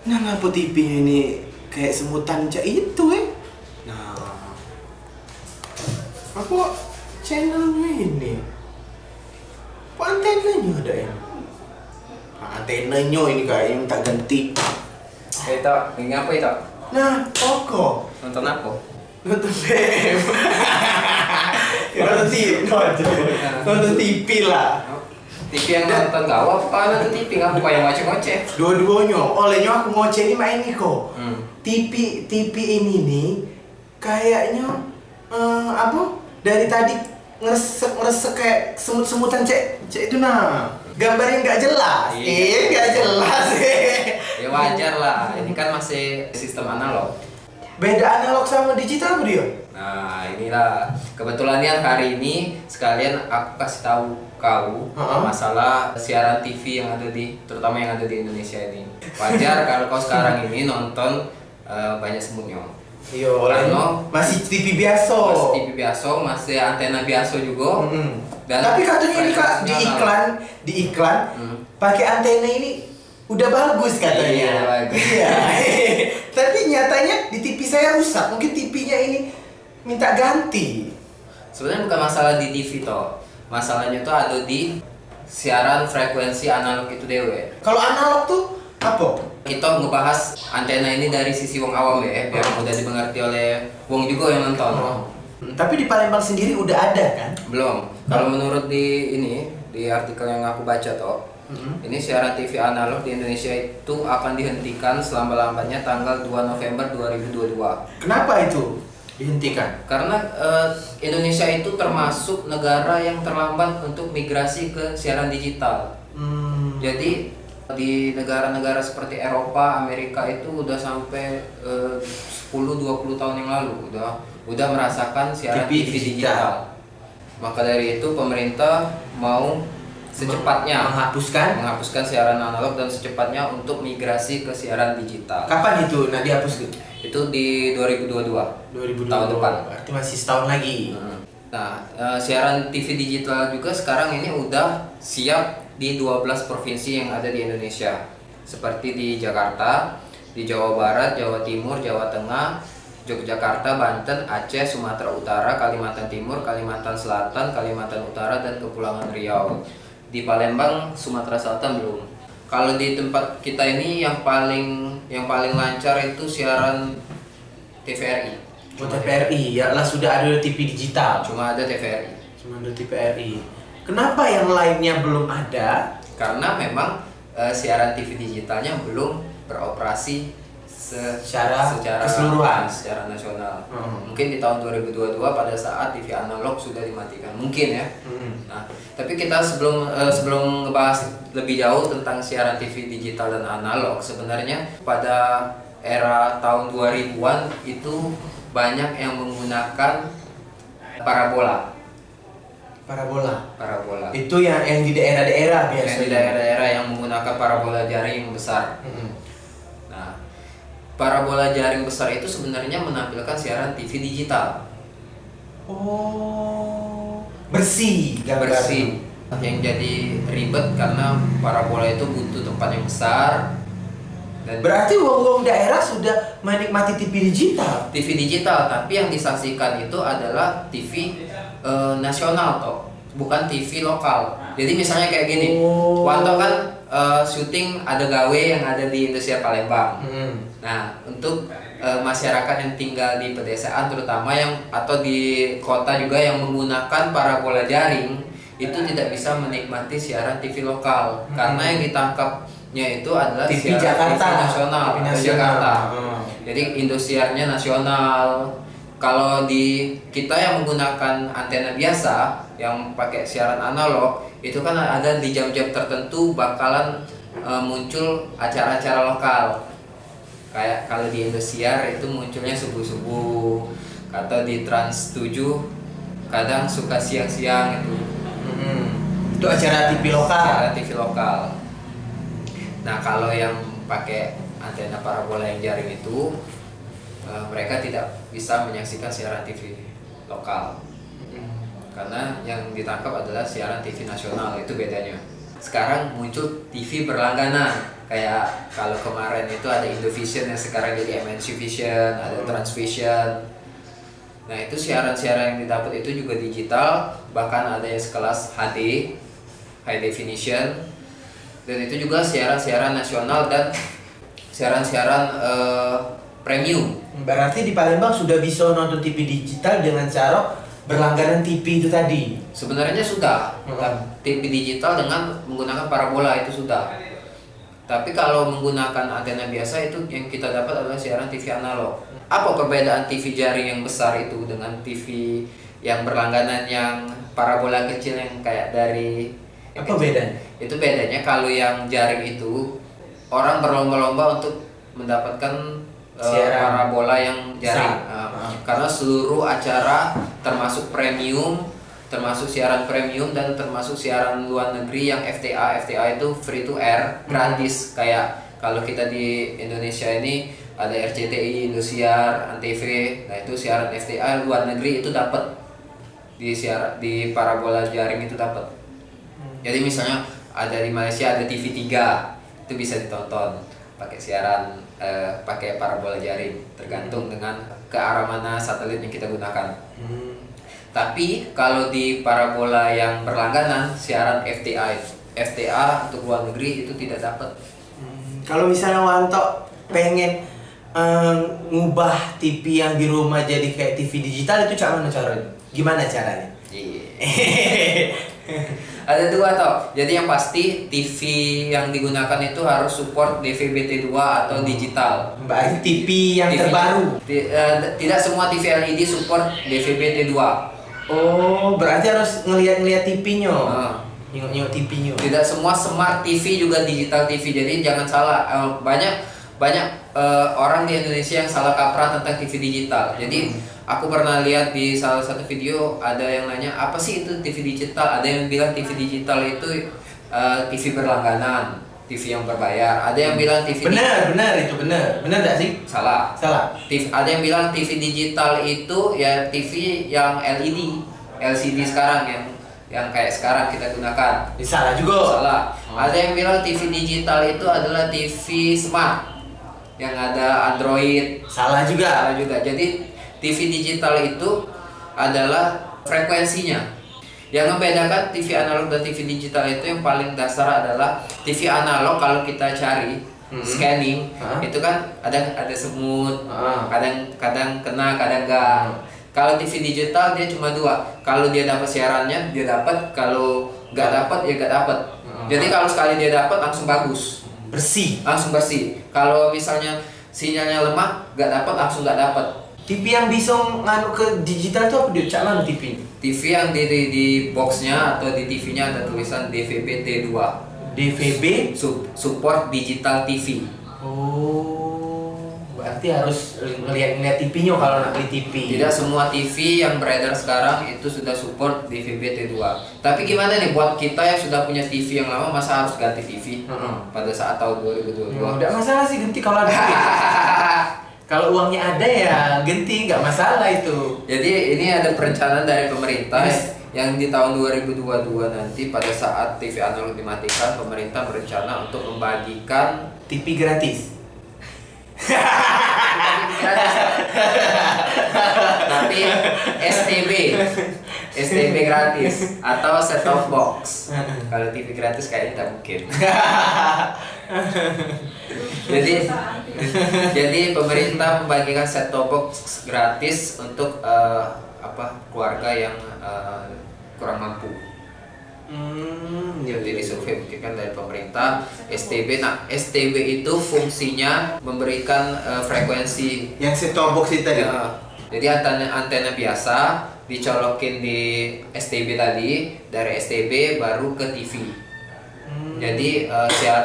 Nah, ngapa TV-nya ini kayak semutan cak itu Nah, apa channelnya ini? Kok antenanya ada ini? Nah, antenanya ini kayaknya minta ganti. Itu, ini apa itu? Nah, Koko Nonton apa? nonton BM. Nonton TV, nonton TV lah. TV yang nonton gak apa nonton TV ngapa yang ngoceh-ngoceh? Dua-duanya, olehnya aku ngoceh ini main nih kok. TV ini nih kayaknya apa? Dari tadi ngeresek kayak semut-semutan cek itu nah. Gambarnya nggak jelas. Nggak jelas. Ya wajar lah, ini kan masih sistem analog. Beda analog sama digital apa dia? Nah inilah kebetulan yang hari ini sekalian aku kasih tahu kau masalah siaran TV yang ada terutama yang ada di Indonesia ini. Wajar kalau kau sekarang ini nonton banyak semutnya. Iya, karena masih TV biasa. Masih TV biasa, masih antena biasa juga. Dan tapi katanya ini kak di iklan pakai antena ini udah bagus katanya. Iya, bagus. Iya. Tapi nyatanya di TV saya rusak. Mungkin TV-nya ini minta ganti. Sebenarnya bukan masalah di TV toh. Masalahnya tuh ada di siaran frekuensi analog itu dewe. Kalau analog tuh apa? Kita ngebahas antena ini dari sisi wong awam ya, biar mudah dimengerti oleh wong juga yang nonton. Tapi di Palembang sendiri udah ada kan? Belum. Kalau menurut di artikel yang aku baca toh, ini siaran TV analog di Indonesia itu akan dihentikan selama-lambatnya tanggal 2 November 2022. Kenapa itu dihentikan? Karena Indonesia itu termasuk negara yang terlambat untuk migrasi ke siaran digital. Jadi di negara-negara seperti Eropa, Amerika itu udah sampai 10-20 tahun yang lalu udah merasakan siaran TV digital. Maka dari itu pemerintah mau secepatnya menghapuskan siaran analog dan secepatnya untuk migrasi ke siaran digital. Kapan itu? Nah, dihapus gitu? Itu di 2022 tahun depan. Berarti masih setahun lagi. Nah, siaran TV digital juga sekarang ini udah siap di 12 provinsi yang ada di Indonesia. Seperti di Jakarta, di Jawa Barat, Jawa Timur, Jawa Tengah, Yogyakarta, Banten, Aceh, Sumatera Utara, Kalimantan Timur, Kalimantan Selatan, Kalimantan Utara, dan Kepulauan Riau. Di Palembang, Sumatera Selatan belum. Kalau di tempat kita ini yang paling lancar itu siaran TVRI. TVRI ya lah, sudah ada TV digital. Cuma ada TVRI. Cuma ada TVRI. Kenapa yang lainnya belum ada? Karena memang siaran TV digitalnya belum beroperasi secara keseluruhan, secara nasional. Mungkin di tahun 2022 pada saat TV analog sudah dimatikan, mungkin ya. Nah, tapi kita sebelum ngebahas lebih jauh tentang siaran TV digital dan analog, sebenarnya pada era tahun 2000-an itu banyak yang menggunakan parabola. Parabola. Itu yang di daerah-daerah biasanya. Yang di daerah-daerah yang menggunakan parabola jaring yang besar. Nah, parabola jaring besar itu sebenarnya menampilkan siaran TV digital. Oh, bersih. Yang jadi ribet karena parabola itu butuh tempat yang besar. Dan berarti wong-wong daerah sudah menikmati TV digital. TV digital, tapi yang disaksikan itu adalah TV nasional toh, bukan TV lokal. Jadi misalnya kayak gini, Wanto kan syuting ada gawe yang ada di Indosiar Palembang. Nah, untuk masyarakat yang tinggal di pedesaan terutama atau di kota juga yang menggunakan parabola jaring itu tidak bisa menikmati siaran TV lokal karena yang ditangkapnya itu adalah TV siaran Jakarta. TV nasional. Jakarta. Jadi Indosiarnya nasional. Kalau di kita yang menggunakan antena biasa yang pakai siaran analog itu kan ada di jam-jam tertentu bakalan muncul acara-acara lokal. Kayak kalau di Indosiar itu munculnya subuh-subuh, atau di Trans 7 kadang suka siang-siang itu. Itu acara TV lokal. Acara TV lokal. Nah, kalau yang pakai antena parabola yang jaring itu mereka tidak bisa menyaksikan siaran TV lokal. Karena yang ditangkap adalah siaran TV nasional, itu bedanya. sekarang muncul TV berlangganan. Kayak kalau kemarin itu ada Indovision yang sekarang jadi MNC Vision, ada Transvision. Nah itu siaran-siaran yang didapat itu juga digital, bahkan ada yang sekelas HD, High Definition. Dan itu juga siaran-siaran nasional dan siaran-siaran premium. Berarti di Palembang sudah bisa nonton TV digital dengan cara berlangganan TV itu tadi? Sebenarnya sudah, TV digital dengan menggunakan parabola itu sudah. Tapi kalau menggunakan antena biasa itu yang kita dapat adalah siaran TV analog. Apa perbedaan TV jaring yang besar itu dengan TV yang berlangganan yang parabola kecil yang kayak dari... Apa bedanya? Itu bedanya kalau yang jaring itu orang berlomba-lomba untuk mendapatkan parabola yang jaring. Karena seluruh acara termasuk premium, termasuk siaran premium dan termasuk siaran luar negeri yang FTA itu free to air, gratis. Kayak kalau kita di Indonesia ini ada RCTI, Indosiar, Antv. Nah itu siaran FTA luar negeri itu dapat di parabola jaring itu dapat. Jadi misalnya ada di Malaysia ada TV3 itu bisa ditonton pakai siaran pakai parabola jaring, tergantung dengan ke arah mana satelit yang kita gunakan. Tapi kalau di parabola yang berlangganan siaran FTA untuk luar negeri itu tidak dapat. Kalau misalnya Wanto pengen ngubah TV yang di rumah jadi kayak TV digital itu gimana caranya? Ada dua toh. Jadi yang pasti TV yang digunakan itu harus support DVB-T2 atau digital. Berarti TV yang terbaru. Tidak semua TV LED support DVB-T2. Oh, berarti harus ngelihat TV-nya. Nyok TV-nya. Tidak semua smart TV juga digital TV. Jadi jangan salah. Banyak orang di Indonesia yang salah kaprah tentang TV digital. Jadi aku pernah lihat di salah satu video ada yang nanya apa sih itu TV digital. Ada yang bilang TV digital itu TV berlangganan, TV yang berbayar. Ada yang bilang TV benar nggak sih? Salah. Ada yang bilang TV digital itu ya TV yang LED, LCD sekarang yang kayak sekarang kita gunakan. Salah juga. Salah. Ada yang bilang TV digital itu adalah TV smart yang ada Android. Salah juga. Jadi TV digital itu adalah frekuensinya. Yang membedakan TV analog dan TV digital itu yang paling dasar adalah TV analog kalau kita cari scanning itu kan ada semut, kadang kena, kadang enggak. Kalau TV digital dia cuma dua. Kalau dia dapat siarannya dia dapat, kalau nggak dapat ya nggak dapat. Jadi kalau sekali dia dapat langsung bagus. Langsung bersih. Kalau misalnya sinyalnya lemah, nggak dapat langsung nggak dapat. TV yang bisa nganu ke digital itu apa dia? Cak mana TV? TV yang di boxnya atau di TV-nya ada tulisan DVB-T2. DVB support digital TV. Oh, berarti harus ngeliat TV-nya kalau nak beli TV. Tidak semua TV yang beredar sekarang itu sudah support DVB-T2. Tapi gimana nih buat kita yang sudah punya TV yang lama, masa harus ganti TV pada saat tahun 2022? Tidak masalah sih ganti kalau ada. Kalau uangnya ada ya ganti, nggak masalah itu. Jadi ini ada perencanaan dari pemerintah yang di tahun 2022 nanti pada saat TV analog dimatikan, pemerintah berencana untuk membagikan TV gratis. Tapi STB gratis atau set top box. Kalau TV gratis kayaknya tak mungkin. jadi pemerintah membagikan set top box gratis untuk keluarga yang kurang mampu. Jadi disurvei mungkin dari pemerintah STB. Nah, STB itu fungsinya memberikan frekuensi yang set top box itu tadi. Jadi antena biasa dicolokin di STB tadi, dari STB baru ke TV. Jadi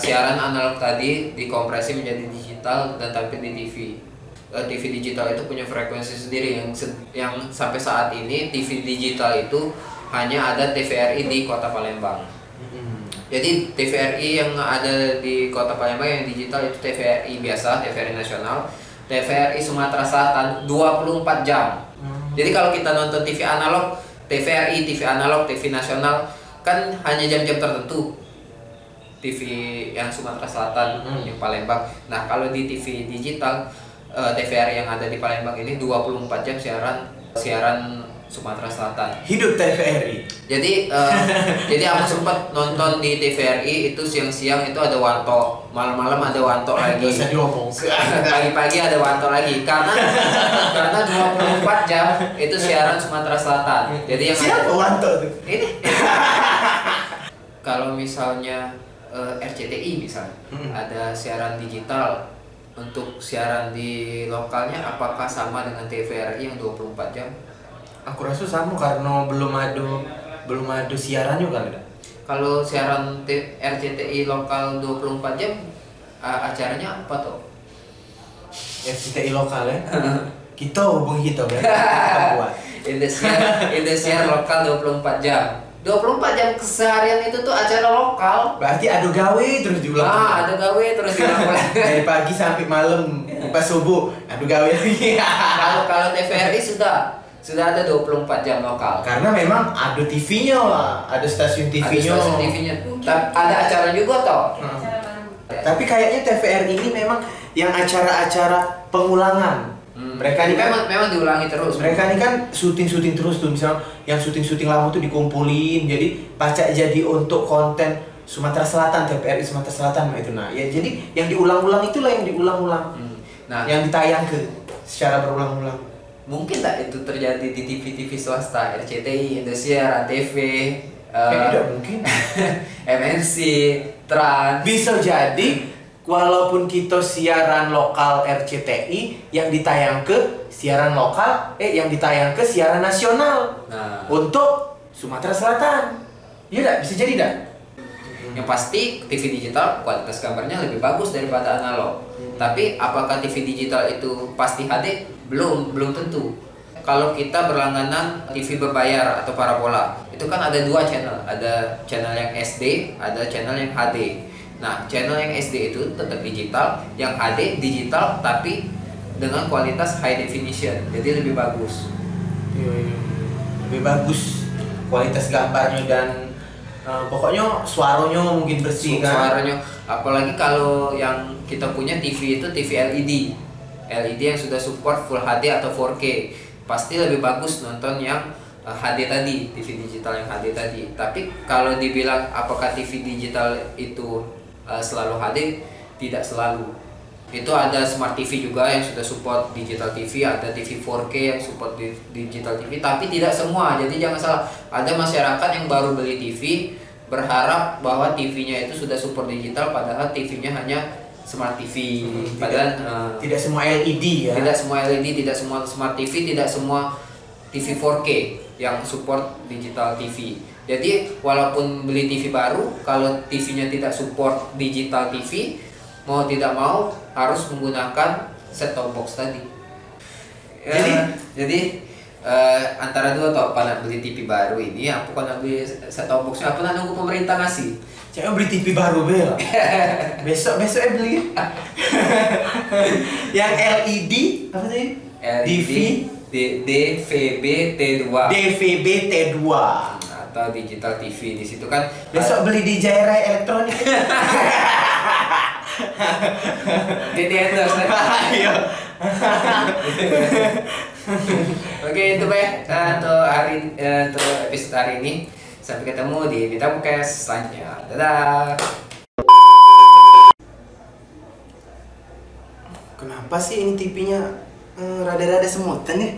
siaran analog tadi dikompresi menjadi digital dan tampil di TV. TV digital itu punya frekuensi sendiri yang sampai saat ini TV digital itu hanya ada TVRI di Kota Palembang. Jadi TVRI yang ada di Kota Palembang yang digital itu TVRI biasa, TVRI nasional, TVRI Sumatera Selatan 24 jam. Jadi kalau kita nonton TV analog, TVRI, TV analog, TV nasional kan hanya jam-jam tertentu. TV yang Sumatera Selatan yang Palembang. Nah kalau di TV digital TVRI yang ada di Palembang ini 24 jam siaran Sumatera Selatan. Hidup TVRI. Jadi jadi aku sempat nonton di TVRI itu siang-siang itu ada Wanto, malam-malam ada Wanto lagi. Bisa diomong. Pagi-pagi ada Wanto lagi karena 24 jam itu siaran Sumatera Selatan. Jadi yang siapa Wanto tuh? Ini. Kalau misalnya RCTI misalnya ada siaran digital untuk siaran di lokalnya, apakah sama dengan TVRI yang 24 jam? Aku rasa sama karena belum ada siarannya kan ada. Kalau siaran RCTI lokal 24 jam acaranya apa tuh? RCTI lokal ya. Kita hubungi kita buat. Indosiar lokal 24 jam. 24 jam keseharian itu tuh acara lokal. Berarti adu gawe terus diulang. Ada gawe terus diulang. Dari pagi sampai malam, pas subuh adu gawe lagi. Kalau TVRI sudah ada 24 jam lokal. Karena memang ada TV-nya lah, ada stasiun TV-nya. Ada stasiun TV-nya. Ada acara juga toh. Tapi kayaknya TVRI ini memang yang acara-acara pengulangan. Mereka ini memang diulangi terus. Mereka ini kan syuting terus tuh, misalnya yang syuting lama tuh dikumpulin, jadi pacak jadi untuk konten Sumatera Selatan, TVRI Sumatera Selatan itu. Nah, ya jadi yang diulang-ulang itulah yang diulang-ulang. Nah, yang ditayang ke secara berulang-ulang. Mungkin tak itu terjadi di TV-TV swasta, RCTI, Indosiar, ANTV, tidak mungkin. MNC, Trans. Bisa jadi walaupun kita siaran lokal RCTI yang ditayang ke siaran lokal, yang ditayang ke siaran nasional. Nah, untuk Sumatera Selatan. Iya enggak? Bisa jadi enggak? Yang pasti TV digital kualitas gambarnya lebih bagus daripada analog. Tapi apakah TV digital itu pasti HD? Belum tentu. Kalau kita berlangganan TV berbayar atau parabola, itu kan ada dua channel, ada channel yang SD, ada channel yang HD. Nah, channel yang SD itu tetap digital, yang HD digital tapi dengan kualitas high definition, jadi lebih bagus. Lebih bagus kualitas gambarnya dan pokoknya suaranya mungkin bersih kan. Suaranya, apalagi kalau yang kita punya TV itu TV LED yang sudah support Full HD atau 4K, pasti lebih bagus nonton yang HD tadi, TV digital yang HD tadi. Tapi kalau dibilang apakah TV digital itu selalu HD, tidak selalu. Itu ada Smart TV juga yang sudah support digital TV, ada TV 4K yang support digital TV, tapi tidak semua. Jadi jangan salah, ada masyarakat yang baru beli TV berharap bahwa TV-nya itu sudah support digital, padahal TV-nya hanya Smart TV. Padahal tidak semua LED ya. Tidak semua LED, tidak semua Smart TV, tidak semua TV 4K yang support digital TV. Jadi walaupun beli TV baru, kalau TV-nya tidak support digital TV, mau tidak mau harus menggunakan set-top box tadi. Jadi antara dua toh, apa nak beli TV baru ini, apa nak beli set-top boxnya, apa nak nunggu pemerintah ngasih. Saya beli TV baru bel. Besok beli. Yang LED apa tadi? DVB T2. DVB T2 atau digital TV. Di situ kan besok beli di Jairai Elektronik. Jadi endorse. Ayo. Oke, itu untuk episode hari ini. Sampai ketemu di Bita Podcast selanjutnya. Dadah. Kenapa sih ini TV-nya rada-rada semutan ya?